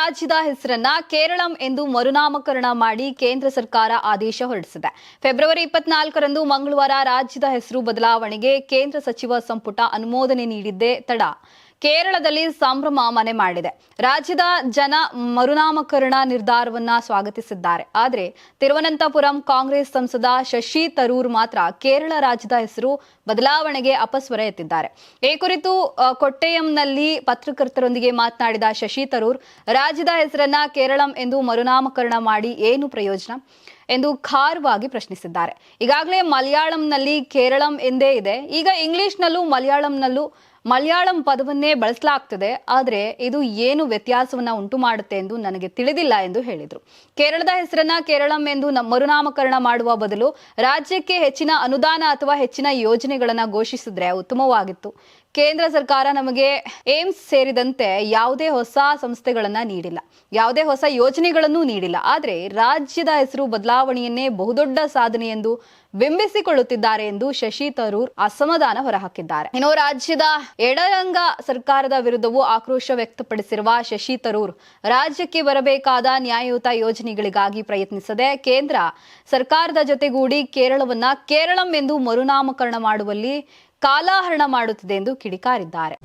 ರಾಜ್ಯದ ಹೆಸರನ್ನ ಕೇರಳಂ ಎಂದು ಮರುನಾಮಕರಣ ಮಾಡಿ ಕೇಂದ್ರ ಸರ್ಕಾರ ಆದೇಶ ಹೊರಡಿಸಿದೆ. ಫೆಬ್ರವರಿ 24ರಂದು ಮಂಗಳವಾರ ರಾಜ್ಯದ ಹೆಸರು ಬದಲಾವಣೆಗೆ ಕೇಂದ್ರ ಸಚಿವ ಸಂಪುಟ ಅನುಮೋದನೆ ನೀಡಿದ್ದೇ ತಡ ಕೇರಳದಲ್ಲಿ ಸಂಭ್ರಮ ಮನೆ ಮಾಡಿದೆ. ರಾಜ್ಯದ ಜನ ಮರುನಾಮಕರಣ ನಿರ್ಧಾರವನ್ನ ಸ್ವಾಗತಿಸಿದ್ದಾರೆ. ಆದರೆ ತಿರುವನಂತಪುರಂ ಕಾಂಗ್ರೆಸ್ ಸಂಸದ ಶಶಿ ತರೂರ್ ಮಾತ್ರ ಕೇರಳ ರಾಜ್ಯದ ಹೆಸರು ಬದಲಾವಣೆಗೆ ಅಪಸ್ವರ ಎತ್ತಿದ್ದಾರೆ. ಈ ಕುರಿತು ಕೊಟ್ಟೆಯಂನಲ್ಲಿ ಪತ್ರಕರ್ತರೊಂದಿಗೆ ಮಾತನಾಡಿದ ಶಶಿ ತರೂರ್, ರಾಜ್ಯದ ಹೆಸರನ್ನ ಕೇರಳಂ ಎಂದು ಮರುನಾಮಕರಣ ಮಾಡಿ ಏನು ಪ್ರಯೋಜನ ಎಂದು ಖಾರವಾಗಿ ಪ್ರಶ್ನಿಸಿದ್ದಾರೆ. ಈಗಾಗಲೇ ಮಲಯಾಳಂನಲ್ಲಿ ಕೇರಳಂ ಎಂದೇ ಇದೆ. ಈಗ ಇಂಗ್ಲಿಷ್ನಲ್ಲೂ ಮಲಯಾಳಂ ಪದವನ್ನೇ ಬಳಸಲಾಗ್ತದೆ. ಆದರೆ ಇದು ಏನು ವ್ಯತ್ಯಾಸವನ್ನ ಉಂಟು ಮಾಡುತ್ತೆ ಎಂದು ನನಗೆ ತಿಳಿದಿಲ್ಲ ಎಂದು ಹೇಳಿದರು. ಕೇರಳದ ಹೆಸರನ್ನ ಕೇರಳಂ ಎಂದು ಮರುನಾಮಕರಣ ಮಾಡುವ ಬದಲು ರಾಜ್ಯಕ್ಕೆ ಹೆಚ್ಚಿನ ಅನುದಾನ ಅಥವಾ ಹೆಚ್ಚಿನ ಯೋಜನೆಗಳನ್ನ ಘೋಷಿಸಿದ್ರೆ ಉತ್ತಮವಾಗಿತ್ತು. ಕೇಂದ್ರ ಸರ್ಕಾರ ನಮಗೆ ಏಮ್ಸ್ ಸೇರಿದಂತೆ ಯಾವುದೇ ಹೊಸ ಸಂಸ್ಥೆಗಳನ್ನ ನೀಡಿಲ್ಲ, ಯಾವುದೇ ಹೊಸ ಯೋಜನೆಗಳನ್ನು ನೀಡಿಲ್ಲ. ಆದರೆ ರಾಜ್ಯದ ಹೆಸರು ಬದಲಾವಣೆಯನ್ನೇ ಬಹುದೊಡ್ಡ ಸಾಧನೆ ಎಂದು ಬಿಂಬಿಸಿಕೊಳ್ಳುತ್ತಿದ್ದಾರೆ ಎಂದು ಶಶಿ ತರೂರ್ ಅಸಮಾಧಾನ ಹೊರಹಾಕಿದ್ದಾರೆ. ಇನ್ನು ರಾಜ್ಯದ ಎಡರಂಗ ಸರ್ಕಾರದ ವಿರುದ್ಧವೂ ಆಕ್ರೋಶ ವ್ಯಕ್ತಪಡಿಸಿರುವ ಶಶಿ ತರೂರ್, ರಾಜ್ಯಕ್ಕೆ ಬರಬೇಕಾದ ನ್ಯಾಯಯುತ ಯೋಜನೆಗಳಿಗಾಗಿ ಪ್ರಯತ್ನಿಸದೆ ಕೇಂದ್ರ ಸರ್ಕಾರದ ಜೊತೆಗೂಡಿ ಕೇರಳವನ್ನ ಕೇರಳಂ ಎಂದು ಮರುನಾಮಕರಣ ಮಾಡುವಲ್ಲಿ ಕಾಲಹರಣ ಮಾಡುತ್ತಿದೆ ಎಂದು ಕಿಡಿಕಾರಿದ್ದಾರೆ.